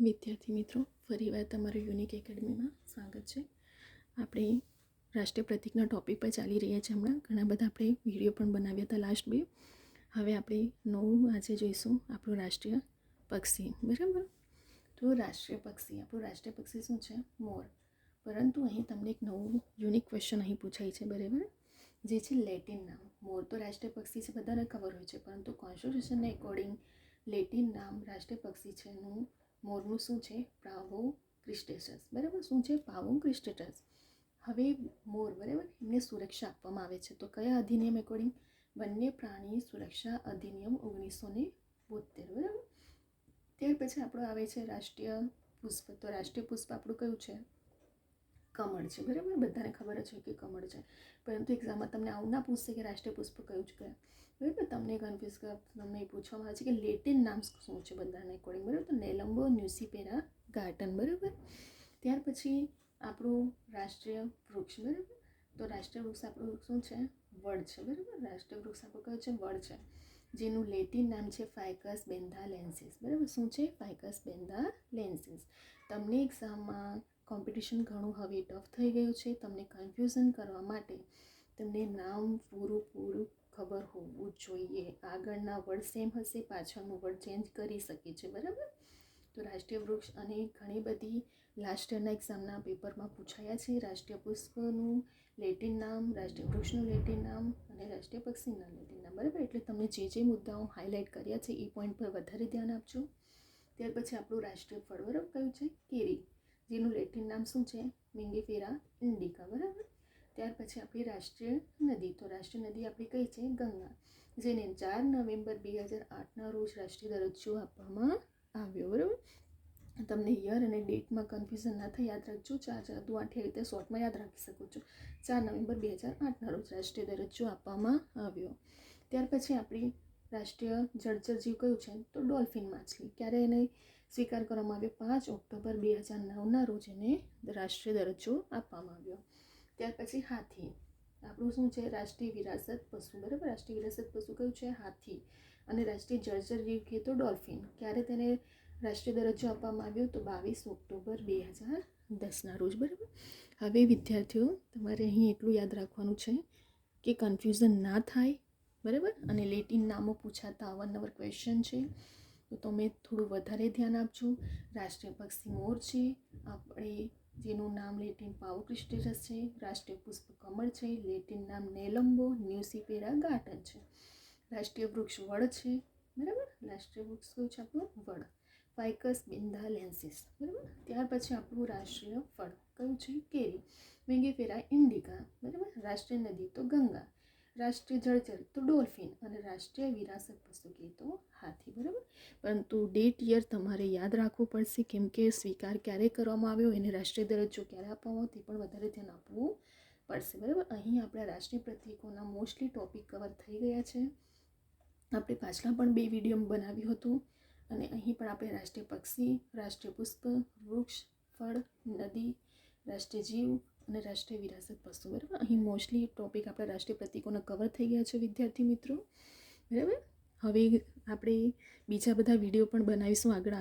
વિદ્યાર્થી મિત્રો, ફરીવાર તમારું યુનિક એકેડમીમાં સ્વાગત છે. આપણે રાષ્ટ્રીય પ્રતીકના ટૉપિક પર ચાલી રહ્યા છીએ. હમણાં ઘણા બધા આપણે વિડીયો પણ બનાવ્યા હતા લાસ્ટ બે. હવે આપણે નવું આજે જોઈશું આપણું રાષ્ટ્રીય પક્ષી. બરાબર, તો આપણું રાષ્ટ્રીય પક્ષી શું છે? મોર. પરંતુ અહીં તમને એક નવું યુનિક ક્વેશ્ચન અહીં પૂછાય છે. બરાબર, જે છે લેટિન નામ. મોર તો રાષ્ટ્રીય પક્ષી છે, બધાને ખબર હોય છે, પરંતુ કોન્સ્ટિટ્યુશનને એકોર્ડિંગ લેટિન નામ રાષ્ટ્રીય પક્ષી છે એનું મોરનું શું છે? પાવો ક્રિસ્ટેટસ. બરાબર, શું છે? પાવો ક્રિસ્ટેટસ. હવે મોર, બરાબર, એમને સુરક્ષા આપવામાં આવે છે. તો કયા અધિનિયમ એકોર્ડિંગ? વન્ય પ્રાણી સુરક્ષા અધિનિયમ 1972. બરાબર. ત્યાર પછી આપણો આવે છે રાષ્ટ્રીય પુષ્પ. તો રાષ્ટ્રીય પુષ્પ આપણું કયું છે? કમળ છે. બરાબર, બધાને ખબર જ હોય કે કમળ છે, પરંતુ એક્ઝામમાં તમને આવું ના પૂછશે કે રાષ્ટ્રીય પુષ્પ કયું છે. બરાબર, તમને કન્ફ્યુઝ તમને એ પૂછવામાં આવે છે કે લેટિન નામ શું છે બધાને એકોર્ડિંગ. બરાબર, તો નેલમ્બો ન્યુસીફેરા ગાર્ટન. બરાબર. ત્યાર પછી આપણું રાષ્ટ્રીય વૃક્ષ. બરાબર, તો રાષ્ટ્રીય વૃક્ષ આપણું શું છે? વડ છે. બરાબર, રાષ્ટ્રીય વૃક્ષ આપણું કયું છે? વડ છે, જેનું લેટિન નામ છે ફાઇકસ બેન્થાલેન્સિસ. બરાબર, શું છે? ફાઇકસ બેન્થાલેન્સિસ. તમને એક્ઝામમાં કોમ્પિટિશન ઘણું હવે ટફ થઈ ગયું છે. તમને કન્ફ્યુઝન કરવા માટે તમને નામ પૂરું ખબર હોવું જોઈએ. આગળના વર્ડ સેમ હશે, પાછળનું વર્ડ ચેન્જ કરી શકે છે. બરાબર, તો રાષ્ટ્રીય વૃક્ષ અને ઘણી બધી લાસ્ટ યરના એક્ઝામના પેપરમાં પૂછાયા છે. રાષ્ટ્રીય પુષ્પનું લેટિન નામ, રાષ્ટ્રીય વૃક્ષનું લેટિન નામ અને રાષ્ટ્રીય પક્ષીના લેટિન નામ. બરાબર, એટલે તમે જે મુદ્દાઓ હાઇલાઇટ કર્યા છે એ પોઈન્ટ પર વધારે ધ્યાન આપજો. ત્યાર પછી આપણું રાષ્ટ્રીય ફળ, બરાબર, કયું છે? કેરી, જેનું લેટિન નામ શું છે? મિંગીફેરા ઇન્ડિકા. બરાબર. ત્યાર પછી આપણી રાષ્ટ્રીય નદી. તો રાષ્ટ્રીય નદી આપણી કઈ છે? ગંગા, જેને 4 નવેમ્બર 2008ના રોજ રાષ્ટ્રીય દરજ્જો આપવામાં આવ્યો. બરાબર, તમને યર અને ડેટમાં કન્ફ્યુઝન ના થાય, યાદ રાખજો. 4 દુ 8 એ રીતે શોર્ટમાં યાદ રાખી શકો છો. 4 નવેમ્બર 2008ના રોજ રાષ્ટ્રીય દરજ્જો આપવામાં આવ્યો. ત્યાર પછી આપણી રાષ્ટ્રીય જળચર જીવ કયું છે? તો ડોલ્ફિન માછલી. ક્યારે એને સ્વીકાર કરવામાં આવ્યો? 5 ઓક્ટોબર 2009ના રોજ એને રાષ્ટ્રીય દરજ્જો આપવામાં આવ્યો. ત્યાર પછી હાથી આપણું શું છે? રાષ્ટ્રીય વિરાસત પશુ. બરાબર, રાષ્ટ્રીય વિરાસત પશુ કયું છે? હાથી. અને રાષ્ટ્રીય જળચર જીવ કહે તો ડોલ્ફિન. ક્યારે તેને રાષ્ટ્રીય દરજ્જો આપવામાં આવ્યો? તો 22 ઓક્ટોબર 2010ના રોજ. બરાબર. હવે વિદ્યાર્થીઓ, તમારે અહીં એટલું યાદ રાખવાનું છે કે કન્ફ્યુઝન ના થાય. બરાબર, અને લેટિન નામો પૂછાતા અવારનવાર ક્વેશ્ચન છે, તો તમે થોડું વધારે ધ્યાન આપજો. રાષ્ટ્રીય પક્ષી મોર છે, આપણે જેનું નામ લેટિન પાવો ક્રિસ્ટેટસ છે. રાષ્ટ્રીય પુષ્પ કમળ છે, લેટિન નામ નેલમ્બો ન્યુસીફેરા ગાર્ટન છે. રાષ્ટ્રીય વૃક્ષ વડ છે. બરાબર, રાષ્ટ્રીય વૃક્ષ કયું છે આપણું? વડ, ફાઇકસ બેન્થાલેન્સિસ. બરાબર. ત્યાર પછી આપણું રાષ્ટ્રીય ફળ કયું છે? કેરી, મિંગીફેરા ઇન્ડિકા. બરાબર. રાષ્ટ્રીય નદી તો ગંગા, રાષ્ટ્રીય જળચર તો ડોલ્ફિન અને રાષ્ટ્રીય વિરાસત પશુ કહે તો હાથી. બરાબર, પરંતુ ડેટ યર તમારે યાદ રાખવું પડશે, કેમ કે સ્વીકાર ક્યારે કરવામાં આવ્યો, એને રાષ્ટ્રીય દરજ્જો ક્યારે આપવામાં આવ્યો તે પણ વધારે ધ્યાન આપવું પડશે. બરાબર, અહીં આપણા રાષ્ટ્રીય પ્રતીકોના મોસ્ટલી ટોપિક કવર થઈ ગયા છે. આપણે પાછલા પણ 2 વિડીયો બનાવ્યું હતું, અને અહીં પણ આપણે રાષ્ટ્રીય પક્ષી, રાષ્ટ્રીય પુષ્પ, વૃક્ષ, ફળ, નદી, રાષ્ટ્રીય જીવ અને રાષ્ટ્રીય વિરાસત પશુ. બરાબર, અહીં મોસ્ટલી ટોપિક આપણા રાષ્ટ્રીય પ્રતીકોના કવર થઈ ગયા છે વિદ્યાર્થી મિત્રો. બરાબર, હવે આપણે બીજા બધા વિડીયો પણ બનાવીશું આગળ.